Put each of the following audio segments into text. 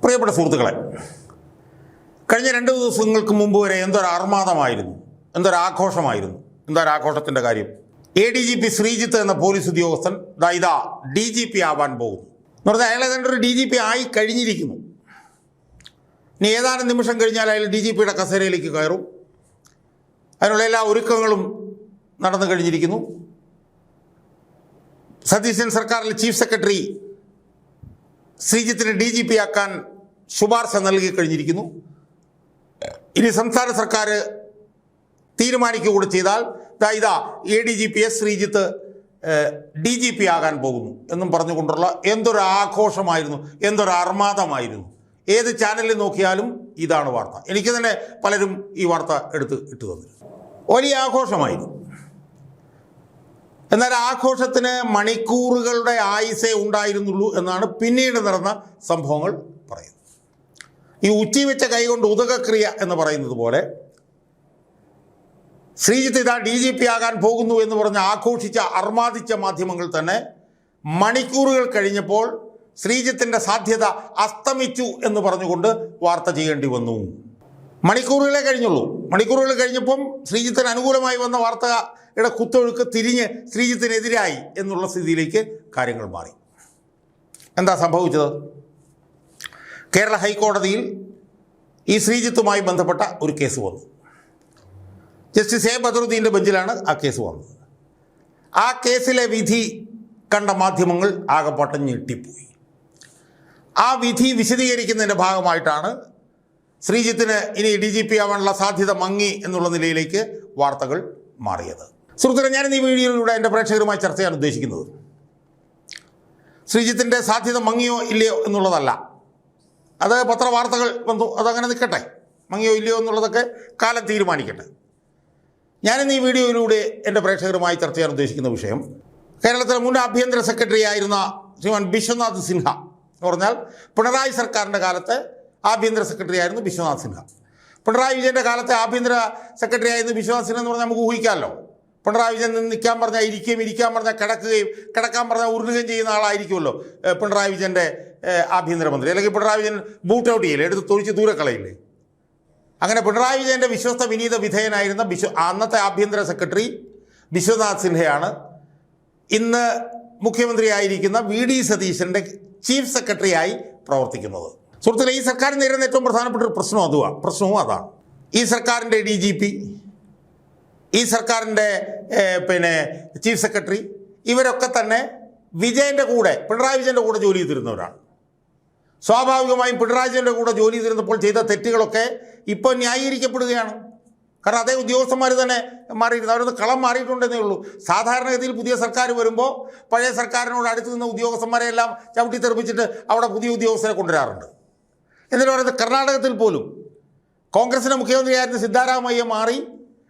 പ്രിയപ്പെട്ട സുഹൃത്തുക്കളെ, കഴിഞ്ഞ 2 ദിവസങ്ങൾക്ക് മുമ്പ് വരെ എന്തൊരാർമാദമായിരുന്നു, എന്തൊരാഘോഷമായിരുന്നു. എന്തൊരാഘോഷത്തിൻ്റെ കാര്യം. ADGP ശ്രീജിത്ത് എന്ന പോലീസ് ഉദ്യോഗസ്ഥൻ ഇതാ DGP ആവാൻ പോകുന്നു എന്ന് പറഞ്ഞാൽ അയാൾ ഏതാണ്ട് ഒരു DGP ആയി കഴിഞ്ഞിരിക്കുന്നു. ഇനി ഏതാനും നിമിഷം കഴിഞ്ഞാൽ അയാൾ DGPയുടെ കസേരയിലേക്ക് കയറും. അതിനുള്ള എല്ലാ ഒരുക്കങ്ങളും നടന്നു കഴിഞ്ഞിരിക്കുന്നു. സതീശൻ സർക്കാരിൽ ചീഫ് സെക്രട്ടറി ശ്രീജിത്തിനെ DGP ആക്കാൻ ശുപാർശ നൽകി കഴിഞ്ഞിരിക്കുന്നു. ഇനി സംസ്ഥാന സർക്കാർ തീരുമാനിക്കുക കൂടി ചെയ്താൽ ഇതാ ADGP ശ്രീജിത്ത് DGP ആകാൻ പോകുന്നു എന്നും പറഞ്ഞുകൊണ്ടുള്ള എന്തൊരു ആഘോഷമായിരുന്നു, എന്തൊരു അർമാദമായിരുന്നു. ഏത് ചാനലിൽ നോക്കിയാലും ഇതാണ് വാർത്ത. എനിക്ക് തന്നെ പലരും ഈ വാർത്ത ഇട്ട് തന്നു. വലിയ ആഘോഷമായിരുന്നു. എന്നാൽ ആഘോഷത്തിന് മണിക്കൂറുകളുടെ ആയുസേ ഉണ്ടായിരുന്നുള്ളൂ എന്നാണ് പിന്നീട് നടന്ന സംഭവങ്ങൾ പറയുന്നത്. ഈ ഉച്ചി കൈകൊണ്ട് ഉദകക്രിയ എന്ന് പറയുന്നത് പോലെ ശ്രീജിത്ത് ഇതാ DGP ആകാൻ പോകുന്നു എന്ന് പറഞ്ഞ് അർമാദിച്ച മാധ്യമങ്ങൾ തന്നെ മണിക്കൂറുകൾ കഴിഞ്ഞപ്പോൾ ശ്രീജിത്തിൻ്റെ സാധ്യത അസ്തമിച്ചു എന്ന് പറഞ്ഞുകൊണ്ട് വാർത്ത ചെയ്യേണ്ടി വന്നു. മണിക്കൂറുകളെ കഴിഞ്ഞുള്ളൂ. മണിക്കൂറുകൾ കഴിഞ്ഞപ്പം ശ്രീജിത്തിന് അനുകൂലമായി വന്ന വാർത്തയുടെ കുത്തൊഴുക്ക് തിരിഞ്ഞ് ശ്രീജിത്തിനെതിരായി എന്നുള്ള സ്ഥിതിയിലേക്ക് കാര്യങ്ങൾ മാറി. എന്താ സംഭവിച്ചത്? കേരള ഹൈക്കോടതിയിൽ ഈ ശ്രീജിത്തുമായി ബന്ധപ്പെട്ട ഒരു കേസ് വന്നു. ജസ്റ്റിസ് ബദറുദ്ദീൻ്റെ ബെഞ്ചിലാണ് ആ കേസ് വന്നത്. ആ കേസിലെ വിധി കണ്ട മാധ്യമങ്ങൾ ആകെപ്പാട്ടം ഞെട്ടിപ്പോയി. ആ വിധി വിശദീകരിക്കുന്നതിൻ്റെ ഭാഗമായിട്ടാണ് ശ്രീജിത്തിന് ഇനി DGP ആവാനുള്ള സാധ്യത മങ്ങി എന്നുള്ള നിലയിലേക്ക് വാർത്തകൾ മാറിയത്. സുഹൃത്തുക്കളെ, ഞാൻ ഈ വീഡിയോയിലൂടെ എൻ്റെ പ്രേക്ഷകരുമായി ചർച്ച ചെയ്യാൻ ഉദ്ദേശിക്കുന്നത് ശ്രീജിത്തിൻ്റെ സാധ്യത മങ്ങിയോ ഇല്ലയോ എന്നുള്ളതല്ല. അത് പത്രവാർത്തകൾ വന്നു, അതങ്ങനെ നിൽക്കട്ടെ. മങ്ങിയോ ഇല്ലയോ എന്നുള്ളതൊക്കെ കാലം തീരുമാനിക്കട്ടെ. ഞാനിന്ന് ഈ വീഡിയോയിലൂടെ എൻ്റെ പ്രേക്ഷകരുമായി ചർച്ച ചെയ്യാൻ ഉദ്ദേശിക്കുന്ന വിഷയം കേരളത്തിലെ മുൻ ആഭ്യന്തര സെക്രട്ടറി ആയിരുന്ന ശ്രീമാൻ ബിശ്വനാഥ് സിൻഹ എന്ന് പറഞ്ഞാൽ പിണറായി സർക്കാരിൻ്റെ കാലത്തെ ആഭ്യന്തര സെക്രട്ടറി ആയിരുന്നു ബിശ്വനാഥ് സിൻഹ. പിണറായി വിജയൻ്റെ കാലത്തെ ആഭ്യന്തര സെക്രട്ടറി ആയിരുന്നു ബിശ്വനാഥ് സിൻഹ എന്ന് പറഞ്ഞാൽ നമുക്ക് ഊഹിക്കാമല്ലോ. പിണറായി വിജയൻ നിൽക്കാൻ പറഞ്ഞാൽ ഇരിക്കുകയും ഇരിക്കാൻ പറഞ്ഞാൽ കിടക്കുകയും കിടക്കാൻ പറഞ്ഞാൽ ഉരുളുകയും ചെയ്യുന്ന ആളായിരിക്കുമല്ലോ പിണറായി വിജയൻ്റെ ആഭ്യന്തരമന്ത്രി. അല്ലെങ്കിൽ പിണറായി വിജയൻ ബൂട്ട് ഔട്ട് ചെയ്യില്ലേ, എടുത്ത് തൊഴിച്ച് ദൂരെ കളയില്ലേ. അങ്ങനെ പിണറായി വിജയൻ്റെ വിശ്വസ്ത വിനീത വിധേയനായിരുന്ന അന്നത്തെ ആഭ്യന്തര സെക്രട്ടറി ബിശ്വനാഥ് സിൻഹയാണ് ഇന്ന് മുഖ്യമന്ത്രിയായിരിക്കുന്ന VD സതീശൻ്റെ ചീഫ് സെക്രട്ടറിയായി പ്രവർത്തിക്കുന്നത്. സുഹൃത്തുക്കളെ, ഈ സർക്കാർ നേരിടുന്ന ഏറ്റവും പ്രധാനപ്പെട്ട ഒരു പ്രശ്നവും അതാണ്. ഈ സർക്കാരിൻ്റെ DGP, ഈ സർക്കാരിൻ്റെ ചീഫ് സെക്രട്ടറി ഇവരൊക്കെ തന്നെ പിണറായി വിജയൻ്റെ കൂടെ ജോലി ചെയ്തിരുന്നവരാണ്. സ്വാഭാവികമായും പിണറായി വിജയൻ്റെ കൂടെ ജോലി ചെയ്തിരുന്നപ്പോൾ ചെയ്ത തെറ്റുകളൊക്കെ ഇപ്പോൾ ന്യായീകരിക്കപ്പെടുകയാണ്. കാരണം അതേ ഉദ്യോഗസ്ഥന്മാർ തന്നെ മാറിയിരുന്നു. അവരൊന്ന് കളം മാറിയിട്ടുണ്ടെന്നേ ഉള്ളൂ. സാധാരണഗതിയിൽ പുതിയ സർക്കാർ വരുമ്പോൾ പഴയ സർക്കാരിനോട് അടുത്ത് നിന്ന ഉദ്യോഗസ്ഥന്മാരെ എല്ലാം ചവിട്ടിത്തെറിപ്പിച്ചിട്ട് അവിടെ പുതിയ ഉദ്യോഗസ്ഥരെ കൊണ്ടുവരാറുണ്ട്. എന്നിട്ട് പറയുന്നത് കർണാടകത്തിൽ പോലും കോൺഗ്രസിൻ്റെ മുഖ്യമന്ത്രിയായിരുന്ന സിദ്ധാരാമയ്യ മാറി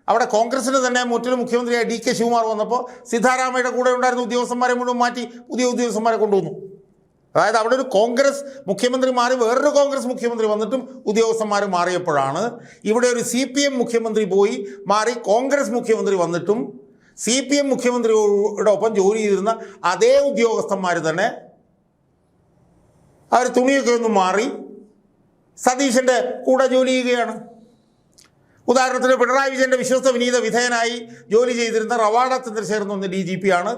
അവിടെ കോൺഗ്രസിന് തന്നെ മറ്റൊരു മുഖ്യമന്ത്രിയായ DK ശിവകുമാർ വന്നപ്പോൾ സിദ്ധാരാമയ്യയുടെ കൂടെ ഉണ്ടായിരുന്ന ഉദ്യോഗസ്ഥന്മാരെ മുഴുവൻ മാറ്റി പുതിയ ഉദ്യോഗസ്ഥന്മാരെ കൊണ്ടുവന്നു. അതായത് അവിടെ ഒരു കോൺഗ്രസ് മുഖ്യമന്ത്രി മാറി വേറൊരു കോൺഗ്രസ് മുഖ്യമന്ത്രി വന്നിട്ടും ഉദ്യോഗസ്ഥന്മാർ മാറിയപ്പോഴാണ് ഇവിടെ ഒരു CPM മുഖ്യമന്ത്രി പോയി മാറി കോൺഗ്രസ് മുഖ്യമന്ത്രി വന്നിട്ടും CPM മുഖ്യമന്ത്രിയുടെ ഒപ്പം ജോലി ചെയ്തിരുന്ന അതേ ഉദ്യോഗസ്ഥന്മാർ തന്നെ അവർ തുണിയൊക്കെ ഒന്ന് മാറി സതീശൻ്റെ കൂടെ ജോലി ചെയ്യുകയാണ്. ഉദാഹരണത്തിന് പിണറായി വിജയൻ്റെ വിശ്വസ്ത വിനീത വിധേയനായി ജോലി ചെയ്തിരുന്ന റവാഡ ചന്ദ്രശേഖരൻ എന്ന DGP ആണ്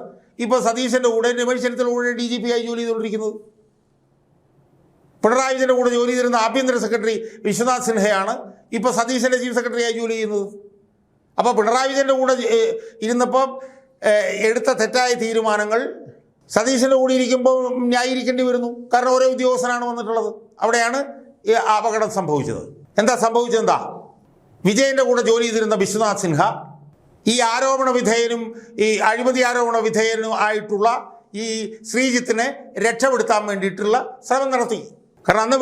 ഇപ്പോൾ സതീശൻ്റെ കൂടെ രമേശ് ചെന്നിത്തലയുടെ കൂടെ DGP ആയി ജോലി ചെയ്തുകൊണ്ടിരിക്കുന്നത്. പിണറായി വിജയൻ്റെ കൂടെ ജോലി ചെയ്തിരുന്ന ആഭ്യന്തര സെക്രട്ടറി വിശ്വനാഥ് സിൻഹയാണ് ഇപ്പോൾ സതീശൻ്റെ ചീഫ് സെക്രട്ടറിയായി ജോലി ചെയ്യുന്നത്. അപ്പോൾ പിണറായി വിജയൻ്റെ കൂടെ ഇരുന്നപ്പോൾ എടുത്ത തെറ്റായ തീരുമാനങ്ങൾ സതീശൻ്റെ കൂടെ ഇരിക്കുമ്പോൾ ന്യായീകരിക്കേണ്ടി വരുന്നു. കാരണം ഓരോ ഉദ്യോഗസ്ഥനാണ് വന്നിട്ടുള്ളത്. അവിടെയാണ് ഈ അപകടം സംഭവിച്ചത്. എന്താ വിജയൻ്റെ കൂടെ ജോലി ചെയ്തിരുന്ന വിശ്വനാഥ് സിൻഹ ഈ ആരോപണ വിധേയനും ഈ അഴിമതി ആരോപണ വിധേയനും ആയിട്ടുള്ള ഈ ശ്രീജിത്തിനെ രക്ഷപ്പെടുത്താൻ വേണ്ടിയിട്ടുള്ള ശ്രമം നടത്തി. കാരണം അന്ന്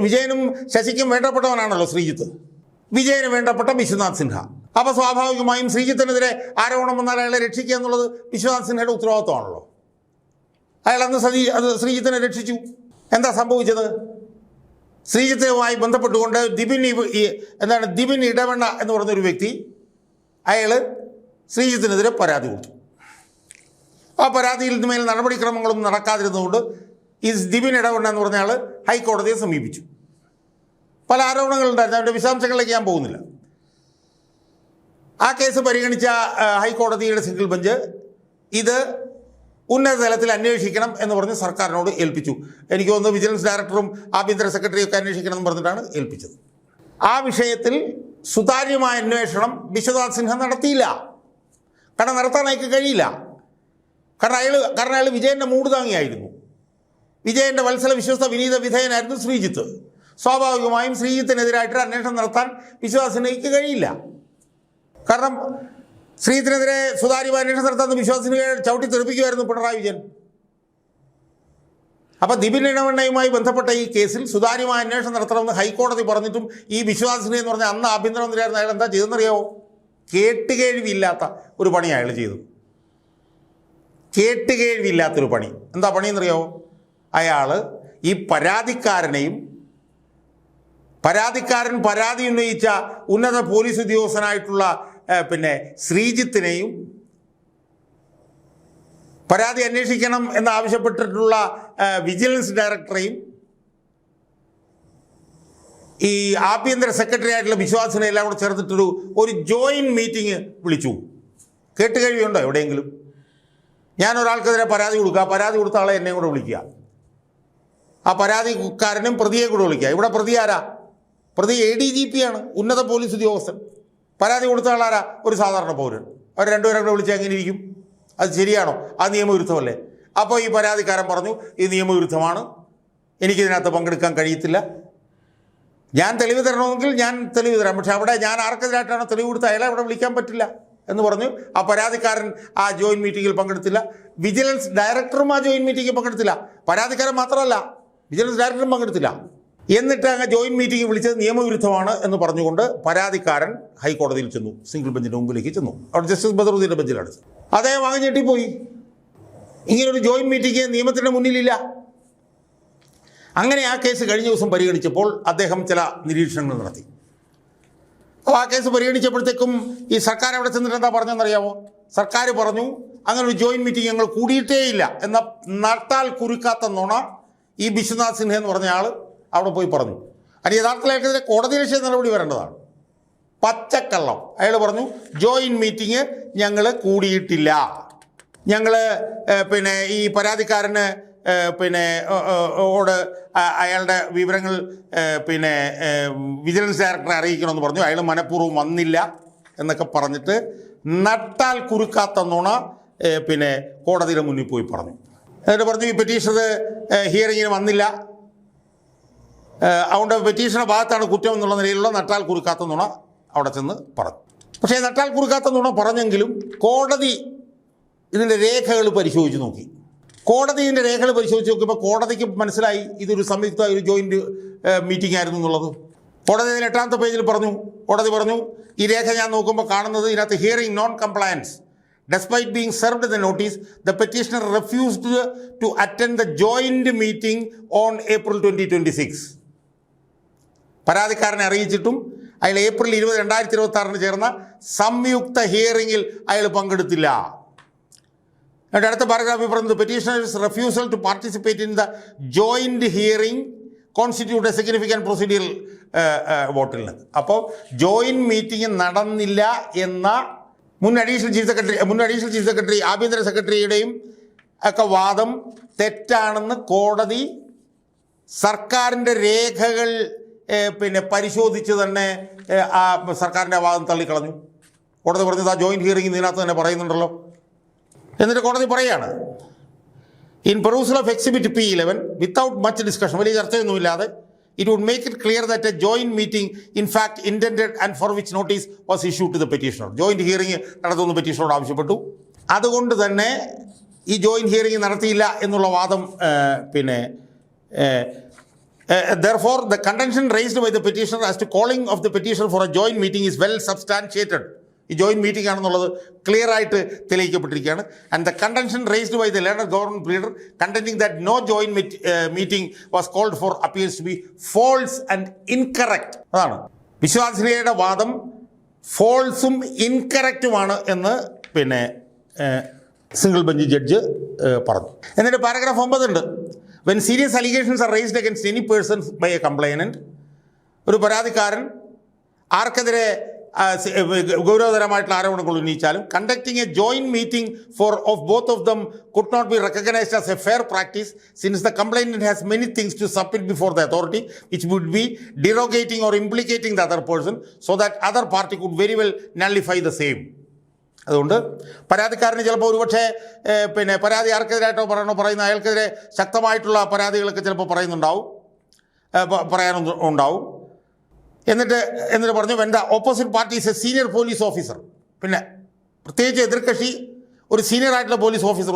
വിജയനും ശശിക്കും വേണ്ടപ്പെട്ടവനാണല്ലോ ശ്രീജിത്ത്, വിജയന് വേണ്ടപ്പെട്ട വിശ്വനാഥ് സിൻഹ. അപ്പോൾ സ്വാഭാവികമായും ശ്രീജിത്തിനെതിരെ ആരോപണം വന്നാൽ അയാളെ രക്ഷിക്കുക എന്നുള്ളത് വിശ്വനാഥ് സിൻഹയുടെ ഉത്തരവാദിത്വമാണല്ലോ. അയാൾ അന്ന് ശ്രീജിത്തിനെ രക്ഷിച്ചു. എന്താ സംഭവിച്ചത്? ശ്രീജിത്തുമായി ബന്ധപ്പെട്ടുകൊണ്ട് ദിബിൻ ഇടവണ്ണ എന്ന് പറഞ്ഞൊരു വ്യക്തി അയാൾ ശ്രീജിത്തിനെതിരെ പരാതി കൊടുത്തു. ആ പരാതിയിൽ മേൽ നടപടിക്രമങ്ങളൊന്നും നടക്കാതിരുന്നതുകൊണ്ട് ഈ ദിബിൻ ഇടവണ്ണ എന്ന് പറഞ്ഞ ആൾ ഹൈക്കോടതിയെ സമീപിച്ചു. പല ആരോപണങ്ങളുണ്ടായിരുന്നു. അതിൻ്റെ വിശദാംശങ്ങളിലേക്ക് ഞാൻ പോകുന്നില്ല. ആ കേസ് പരിഗണിച്ച ഹൈക്കോടതിയുടെ സിംഗിൾ ബെഞ്ച് ഇത് ഉന്നത തലത്തിൽ അന്വേഷിക്കണം എന്ന് പറഞ്ഞ് സർക്കാരിനോട് ഏൽപ്പിച്ചു. എനിക്ക് തോന്നുന്നു വിജിലൻസ് ഡയറക്ടറും ആഭ്യന്തര സെക്രട്ടറിയും ഒക്കെ അന്വേഷിക്കണം എന്ന് പറഞ്ഞിട്ടാണ് ഏൽപ്പിച്ചത്. ആ വിഷയത്തിൽ സുതാര്യമായ അന്വേഷണം വിശ്വനാഥ് സിൻഹ നടത്തിയില്ല. കാരണം നടത്താൻ അയാൾക്ക് കഴിയില്ല. കാരണം അയാൾ വിജയൻ്റെ മൂട് താങ്ങിയായിരുന്നു. വിജയൻ്റെ വത്സല വിശ്വസ്ത വിനീത വിധേയനായിരുന്നു ശ്രീജിത്ത്. സ്വാഭാവികമായും ശ്രീജിത്തിനെതിരായിട്ട് അന്വേഷണം നടത്താൻ വിശ്വനാഥ് സിൻഹയ്ക്ക് കഴിയില്ല. കാരണം ശ്രീജിത്തിനെതിരെ സുതാര്യമായ അന്വേഷണം നടത്താൻ വിശ്വനാഥ് സിൻഹയെ ചവിട്ടി തെറിപ്പിക്കുമായിരുന്നു പിണറായി വിജയൻ. അപ്പോൾ ദിപിൻ ഇടവണ്ണയുമായി ബന്ധപ്പെട്ട ഈ കേസിൽ സുതാര്യമായ അന്വേഷണം നടത്തണമെന്ന് ഹൈക്കോടതി പറഞ്ഞിട്ടും ഈ വിശ്വനാഥ് സിൻഹ എന്ന് പറഞ്ഞാൽ അന്ന് ആഭ്യന്തരമന്ത്രിയായിരുന്നു അയാൾ എന്താ ചെയ്തെന്നറിയാമോ? കേട്ടുകേഴ്വിയില്ലാത്ത ഒരു പണിയാണ് അയാൾ ചെയ്തത്. കേട്ടുകേഴ്വിയില്ലാത്തൊരു പണി. എന്താ പണിയെന്നറിയാമോ? അയാൾ ഈ പരാതിക്കാരൻ പരാതി ഉന്നയിച്ച ഉന്നത പോലീസ് ഉദ്യോഗസ്ഥനായിട്ടുള്ള ശ്രീജിത്തിനെയും പരാതി അന്വേഷിക്കണം എന്നാവശ്യപ്പെട്ടിട്ടുള്ള വിജിലൻസ് ഡയറക്ടറെയും ഈ ആഭ്യന്തര സെക്രട്ടറി ആയിട്ടുള്ള വിശ്വാസിനെ എല്ലാം കൂടെ ചേർത്തിട്ടൊരു ജോയിൻറ്റ് മീറ്റിംഗ് വിളിച്ചു. കേട്ടുകഴിവുണ്ടോ എവിടെയെങ്കിലും? ഞാനൊരാൾക്കെതിരെ പരാതി കൊടുക്കുക, പരാതി കൊടുത്ത ആളെ എന്നെ കൂടെ വിളിക്കുക, ആ പരാതിക്കാരനും പ്രതിയെ കൂടെ വിളിക്കുക. ഇവിടെ പ്രതി ആരാ? പ്രതി ADGP ആണ്, ഉന്നത പോലീസ് ഉദ്യോഗസ്ഥൻ. പരാതി കൊടുത്ത ആളാരാ? ഒരു സാധാരണ പൗരൻ. അവർ രണ്ടുപേരെ കൂടെ വിളിച്ചാൽ എങ്ങനെ ഇരിക്കും? അത് ശരിയാണോ? അത് നിയമവിരുദ്ധമല്ലേ? അപ്പോൾ ഈ പരാതിക്കാരൻ പറഞ്ഞു ഇത് നിയമവിരുദ്ധമാണ്, എനിക്കിതിനകത്ത് പങ്കെടുക്കാൻ കഴിയത്തില്ല, ഞാൻ തെളിവ് തരണമെങ്കിൽ ഞാൻ തെളിവ് തരാം, പക്ഷെ അവിടെ ഞാൻ ആർക്കെതിരായിട്ടാണ് തെളിവ് കൊടുത്ത അയാളെ അവിടെ വിളിക്കാൻ പറ്റില്ല എന്ന് പറഞ്ഞു. ആ പരാതിക്കാരൻ ആ ജോയിൻറ്റ് മീറ്റിങ്ങിൽ പങ്കെടുത്തില്ല. വിജിലൻസ് ഡയറക്ടറും ആ ജോയിൻറ്റ് മീറ്റിങ്ങിൽ പങ്കെടുത്തില്ല. പരാതിക്കാരൻ മാത്രമല്ല, വിജിലൻസ് ഡയറക്ടറും പങ്കെടുത്തില്ല. എന്നിട്ട് അങ്ങ് ജോയിൻറ്റ് മീറ്റിംഗ് വിളിച്ചത് നിയമവിരുദ്ധമാണ് എന്ന് പറഞ്ഞുകൊണ്ട് പരാതിക്കാരൻ ഹൈക്കോടതിയിൽ ചെന്നു, സിംഗിൾ ബെഞ്ചിൻ്റെ മുമ്പിലേക്ക് ചെന്നു. അവിടെ ജസ്റ്റിസ് ബദറുദ്ദീൻ്റെ ബെഞ്ചിലാണ്. അദ്ദേഹം അങ്ങ് ഞെട്ടിപ്പോയി. ഇങ്ങനൊരു ജോയിൻറ്റ് മീറ്റിംഗ് നിയമത്തിൻ്റെ മുന്നിലില്ല. അങ്ങനെ ആ കേസ് കഴിഞ്ഞ ദിവസം പരിഗണിച്ചപ്പോൾ അദ്ദേഹം ചില നിരീക്ഷണങ്ങൾ നടത്തി. അപ്പോൾ ആ കേസ് പരിഗണിച്ചപ്പോഴത്തേക്കും ഈ സർക്കാർ അവിടെ ചെന്നിട്ട് എന്താ പറഞ്ഞതെന്നറിയാമോ? സർക്കാർ പറഞ്ഞു അങ്ങനെ ഒരു ജോയിൻറ്റ് മീറ്റിംഗ് ഞങ്ങൾ കൂടിയിട്ടേയില്ല എന്ന നട്ടാൽ കുരുക്കാത്ത നുണ ഈ വിശ്വനാഥ് സിൻഹ എന്ന് പറഞ്ഞ ആൾ അവിടെ പോയി പറഞ്ഞു. അതിന് യഥാർത്ഥത്തിലെതിരെ കോടതിയലക്ഷ്യ നടപടി വരേണ്ടതാണ്. പച്ചക്കള്ളം. അയാൾ പറഞ്ഞു ജോയിൻറ്റ് മീറ്റിംഗ് ഞങ്ങൾ കൂടിയിട്ടില്ല, ഞങ്ങൾ ഈ പരാതിക്കാരന് ഓട് അയാളുടെ വിവരങ്ങൾ വിജിലൻസ് ഡയറക്ടറെ അറിയിക്കണമെന്ന് പറഞ്ഞു. അയാൾ മനഃപൂർവ്വം വന്നില്ല എന്നൊക്കെ പറഞ്ഞിട്ട് നട്ടാൽ കുരുക്കാത്ത നുണ കോടതിയുടെ മുന്നിൽ പോയി പറഞ്ഞു. എന്നിട്ട് പറഞ്ഞു ഈ പെറ്റീഷണർ ഹിയറിങ്ങിന് വന്നില്ല, അതുകൊണ്ട് പെറ്റീഷണർ ഭാഗത്താണ് കുറ്റം എന്നുള്ള നിലയിലുള്ള നട്ടാൽ കുരുക്കാത്ത നുണ അവിടെ ചെന്ന് പറഞ്ഞു. പക്ഷേ നട്ടാൽ കുരുക്കാത്ത നുണ പറഞ്ഞെങ്കിലും കോടതി ഇതിൻ്റെ രേഖകൾ പരിശോധിച്ച് നോക്കി. കോടതി ഇതിൻ്റെ രേഖകൾ പരിശോധിച്ച് നോക്കിയപ്പോൾ കോടതിക്ക് മനസ്സിലായി ഇതൊരു സംയുക്ത ഒരു ജോയിൻറ്റ് മീറ്റിംഗ് ആയിരുന്നു എന്നുള്ളത്. കോടതി ഇതിന് 8ാമത്തെ പേജിൽ പറഞ്ഞു. കോടതി പറഞ്ഞു ഈ രേഖ ഞാൻ നോക്കുമ്പോൾ കാണുന്നത് ഇതിനകത്ത് hearing non compliance despite being served the notice, the petitioner refused to attend the joint meeting on April 2026. പരാതിക്കാരനെ അറിയിച്ചിട്ടും അയാൾ ഏപ്രിൽ 20, 2026 ചേർന്ന സംയുക്ത ഹിയറിംഗിൽ അയാൾ പങ്കെടുത്തില്ല. എന്നിട്ട് അടുത്ത പാരഗ്രാഫിൽ പറയുന്നത് petitioner's refusal to participate in the joint hearing constitute a significant procedural വോട്ടിൽ. അപ്പോൾ ജോയിൻറ്റ് മീറ്റിംഗ് നടന്നില്ല എന്ന മുൻ അഡീഷണൽ ചീഫ് സെക്രട്ടറി ആഭ്യന്തര സെക്രട്ടറിയുടെയും ഒക്കെ വാദം തെറ്റാണെന്ന് കോടതി സർക്കാരിൻ്റെ രേഖകൾ പരിശോധിച്ച് തന്നെ ആ സർക്കാരിൻ്റെ വാദം തള്ളിക്കളഞ്ഞു. കോടതി പറഞ്ഞത് ആ ജോയിൻറ്റ് ഹിയറിംഗ് ഇതിനകത്ത് തന്നെ പറയുന്നുണ്ടല്ലോ. എന്നിട്ട് കോടതി പറയുകയാണ് in perusal of exhibit P11 without much discussion, വലിയ ചർച്ചയൊന്നുമില്ലാതെ, it would make it clear that a joint meeting in fact intended and for which notice was issued to the petitioner. Joint hearing നടത്തുന്ന പെറ്റീഷനോട് ആവശ്യപ്പെട്ടു. അതുകൊണ്ട് തന്നെ ഈ joint hearing നടത്തിയില്ല എന്നുള്ള വാദം therefore the contention raised by the petitioner as to calling of the petitioner for a joint meeting is well substantiated. ഈ joint meeting ആണെന്നുള്ളത് ക്ലിയർ ആയിട്ട് തെളിയിക്കപ്പെട്ടിരിക്കുകയാണ്. And the contention raised by the learned government pleader contending that no joint meeting was called for appears to be false and incorrect. അതാണ് വിശ്വനാഥ് സിൻഹയുടെ വാദം ഫോൾസും ഇൻകറക്റ്റുമാണ് എന്ന് single bench judge പറഞ്ഞു. എന്നിട്ട് paragraph 9 ഉണ്ട്. When serious allegations are raised against any person by a complainant, ഒരു പരാതിക്കാരൻ ആർക്കെതിരെ ഗൗരവതരമായിട്ടുള്ള ആരോപണങ്ങൾ ഉന്നയിച്ചാലും conducting a joint meeting of both of them could not be recognised as a fair practice since the complainant has many things to submit before the authority which would be derogating or implicating the other person so that other party could very well nullify the same. അതുകൊണ്ട് പരാതിക്കാരന് ചിലപ്പോൾ ഒരുപക്ഷെ പരാതി ആർക്കെതിരായിട്ടോ പറയുന്ന അയാൾക്കെതിരെ ശക്തമായിട്ടുള്ള പരാതികളൊക്കെ ചിലപ്പോൾ പറയാനുണ്ടാവും. എന്നിട്ട് പറഞ്ഞു when the opposite party is a senior police officer. പിന്നെ പ്രത്യേകിച്ച് എതിർകക്ഷി ഒരു സീനിയർ ആയിട്ടുള്ള പോലീസ് ഓഫീസർ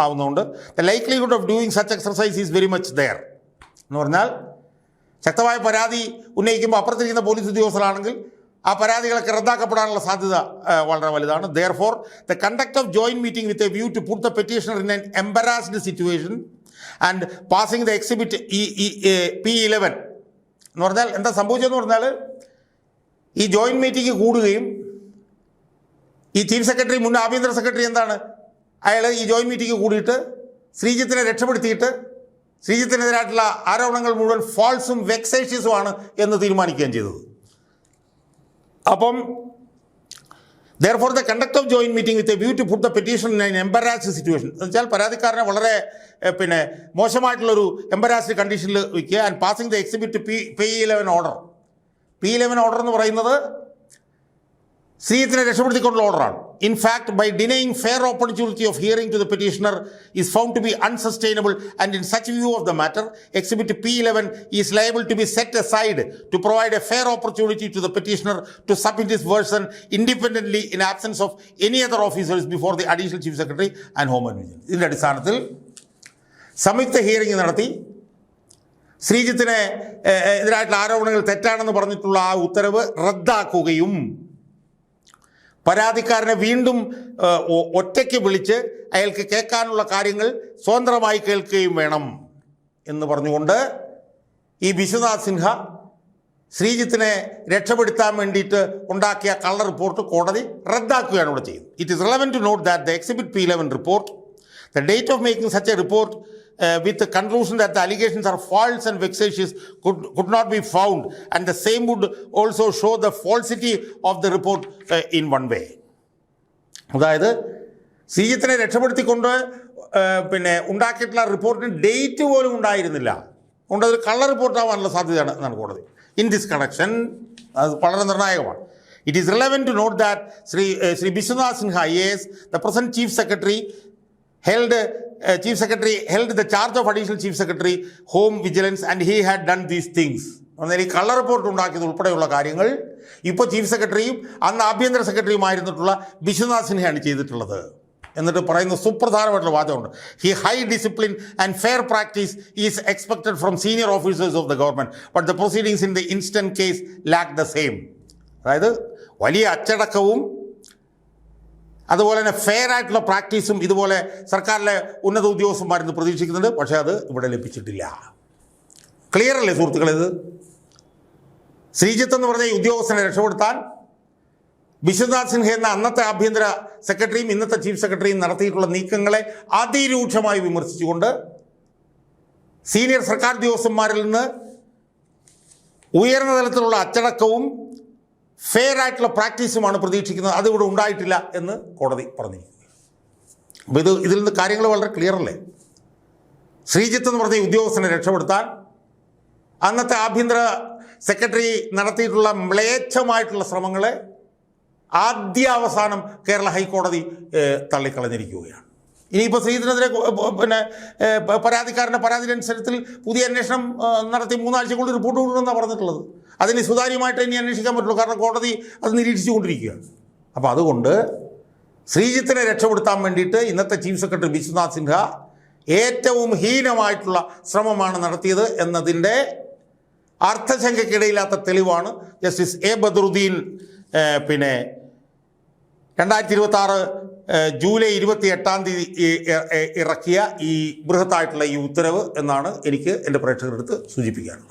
ആവുന്നതുകൊണ്ട് the likelihood of doing such exercise is very much there എന്ന് പറഞ്ഞാൽ ശക്തമായ പരാതി ഉന്നയിക്കുമ്പോൾ അപ്പുറത്തിരിക്കുന്ന പോലീസ് ഉദ്യോഗസ്ഥരാണെങ്കിൽ ആ പരാതികളൊക്കെ റദ്ദാക്കപ്പെടാനുള്ള സാധ്യത വളരെ വലുതാണ്. Therefore the conduct of joint meeting with a view to put the petitioner in an embarrassed situation and passing the exhibit P11 എന്ന് പറഞ്ഞാൽ എന്താ സംഭവിച്ചതെന്ന് പറഞ്ഞാൽ ഈ ജോയിൻറ്റ് മീറ്റിംഗ് കൂടുകയും ഈ ചീഫ് സെക്രട്ടറി മുൻ ആഭ്യന്തര സെക്രട്ടറി എന്താണ് അയാൾ ഈ ജോയിൻറ്റ് മീറ്റിംഗ് കൂടിയിട്ട് ശ്രീജിത്തിനെ രക്ഷപ്പെടുത്തിയിട്ട് ശ്രീജിത്തിനെതിരായിട്ടുള്ള ആരോപണങ്ങൾ മുഴുവൻ ഫാൾസും വെക്സേഷ്യസുമാണ് എന്ന് തീരുമാനിക്കുകയും ചെയ്തത്. അപ്പം therefore the conduct of joint meeting with a view to put the petition in an embarrassed situation എന്ന് വെച്ചാൽ പരാതിക്കാരനെ വളരെ മോശമായിട്ടുള്ളൊരു എംബറാസ്ഡ് കണ്ടീഷനിൽ വയ്ക്കുക and passing the exhibit P11 order. P11 order എന്ന് പറയുന്നത് ശ്രീജിത്തിനെ രക്ഷപ്പെടുത്തിക്കൊണ്ടുള്ള ഓർഡറാണ്. In fact by denying fair opportunity of hearing to the petitioner is found to be unsustainable and in such view of the matter exhibit P11 is liable to be set aside to provide a fair opportunity to the petitioner to submit his version independently in absence of any other officers before the additional chief secretary and home admin. ഇതിൻ്റെ അടിസ്ഥാനത്തിൽ സംയുക്ത hearing നടത്തി ശ്രീജിത്തിനെ എതിരായിട്ടുള്ള ആരോപണങ്ങൾ തെറ്റാണെന്ന് പറഞ്ഞിട്ടുള്ള ആ ഉത്തരവ് റദ്ദാക്കുകയും പരാതിക്കാരനെ വീണ്ടും ഒറ്റയ്ക്ക് വിളിച്ച് അയാൾക്ക് കേൾക്കാനുള്ള കാര്യങ്ങൾ സ്വതന്ത്രമായി കേൾക്കുകയും വേണം എന്ന് പറഞ്ഞുകൊണ്ട് ഈ വിശ്വനാഥ് സിൻഹ ശ്രീജിത്തിനെ രക്ഷപ്പെടുത്താൻ വേണ്ടിയിട്ട് ഉണ്ടാക്കിയ കള്ള റിപ്പോർട്ട് കോടതി റദ്ദാക്കുകയാണ് ഇവിടെ ചെയ്യുന്നത്. It is relevant to note that the exhibit P11 report the date of making such a report with the conclusion that the allegations are false and vexatious could not be found, and the same would also show the falsity of the report in one way. അതായത് ശ്രീജിത്തിനെ രക്ഷപ്പെടുത്തിക്കൊണ്ട് ഉണ്ടാക്കിയിട്ടുള്ള റിപ്പോർട്ടിന് date പോലും ഉണ്ടായിരുന്നില്ല. അതുകൊണ്ട് അതൊരു കള്ള റിപ്പോർട്ടാവാനുള്ള സാധ്യതയാണ് എന്നാണ് കോടതി. ഇൻ ദിസ് കണക്ഷൻ അത് വളരെ നിർണായകമാണ്. It is relevant to note that Sri Vishwanath Sinha IAS, the present Chief Secretary, held the charge of Additional Chief Secretary, Home Vigilance, and he had done these things. അന്നേരം ഈ കള്ള report ഉണ്ടാക്കിയത് ഉൾപ്പെടെയുള്ള കാര്യങ്ങൾ ഇപ്പോൾ ചീഫ് സെക്രട്ടറിയും അന്ന് ആഭ്യന്തര സെക്രട്ടറിയുമായിരുന്നിട്ടുള്ള വിശ്വനാഥ് സിൻഹയാണ് ചെയ്തിട്ടുള്ളത് എന്നിട്ട് പറയുന്ന സുപ്രധാനമായിട്ടുള്ള വാദമുണ്ട്. High discipline and fair practice is expected from senior officers of the government but the proceedings in the instant case lack the same. അതായത് വലിയ അച്ചടക്കവും അതുപോലെ തന്നെ ഫെയർ ആയിട്ടുള്ള പ്രാക്ടീസും ഇതുപോലെ സർക്കാരിലെ ഉന്നത ഉദ്യോഗസ്ഥന്മാരെന്ന് പ്രതീക്ഷിക്കുന്നുണ്ട്. പക്ഷേ അത് ഇവിടെ ലഭിച്ചിട്ടില്ല. ക്ലിയർ അല്ലേ സുഹൃത്തുക്കളെ? ഇത് ശ്രീജിത്ത് എന്ന് പറഞ്ഞ ഈ ഉദ്യോഗസ്ഥനെ രക്ഷപ്പെടുത്താൻ വിശ്വനാഥ് സിൻഹ എന്ന അന്നത്തെ ആഭ്യന്തര സെക്രട്ടറിയും ഇന്നത്തെ ചീഫ് സെക്രട്ടറിയും നടത്തിയിട്ടുള്ള നീക്കങ്ങളെ അതിരൂക്ഷമായി വിമർശിച്ചുകൊണ്ട് സീനിയർ സർക്കാർ ഉദ്യോഗസ്ഥന്മാരിൽ നിന്ന് ഉയർന്ന തലത്തിലുള്ള അച്ചടക്കവും ഫെയർ ആയിട്ടുള്ള പ്രാക്ടീസുമാണ് പ്രതീക്ഷിക്കുന്നത്. അതിവിടെ ഉണ്ടായിട്ടില്ല എന്ന് കോടതി പറഞ്ഞിരിക്കുന്നു. അപ്പോൾ ഇതിൽ നിന്ന് കാര്യങ്ങൾ വളരെ ക്ലിയർ അല്ലേ? ശ്രീജിത്ത് എന്ന് പറഞ്ഞ ഉദ്യോഗസ്ഥനെ രക്ഷപ്പെടുത്താൻ അന്നത്തെ ആഭ്യന്തര സെക്രട്ടറി നടത്തിയിട്ടുള്ള മ്ലേച്ഛമായിട്ടുള്ള ശ്രമങ്ങളെ ആദ്യാവസാനം കേരള ഹൈക്കോടതി തള്ളിക്കളഞ്ഞിരിക്കുകയാണ്. ഇനിയിപ്പോൾ ശ്രീജിത്തിനെതിരെ പരാതിക്കാരൻ്റെ പരാതി അനുസരിച്ച് പുതിയ അന്വേഷണം നടത്തി 3 ആഴ്ചക്കുള്ളിൽ റിപ്പോർട്ട് കൊടുക്കുമെന്നാണ് പറഞ്ഞിട്ടുള്ളത്. അതിന് സുതാര്യമായിട്ട് ഇനി അന്വേഷിക്കാൻ പറ്റുള്ളൂ, കാരണം കോടതി അത് നിരീക്ഷിച്ചുകൊണ്ടിരിക്കുകയാണ്. അപ്പോൾ അതുകൊണ്ട് ശ്രീജിത്തിനെ രക്ഷപ്പെടുത്താൻ വേണ്ടിയിട്ട് ഇന്നത്തെ ചീഫ് സെക്രട്ടറി വിശ്വനാഥ് സിൻഹ ഏറ്റവും ഹീനമായിട്ടുള്ള ശ്രമമാണ് നടത്തിയത് എന്നതിൻ്റെ അർത്ഥശങ്കയ്ക്കിടയില്ലാത്ത തെളിവാണ് ജസ്റ്റിസ് എ ബദറുദ്ദീൻ 2026 ജൂലൈ 28 ഇറക്കിയ ഈ ബൃഹത്തായിട്ടുള്ള ഈ ഉത്തരവ് എന്നാണ് എനിക്ക് എൻ്റെ പ്രേക്ഷകരുടെ അടുത്ത് സൂചിപ്പിക്കാറുള്ളത്.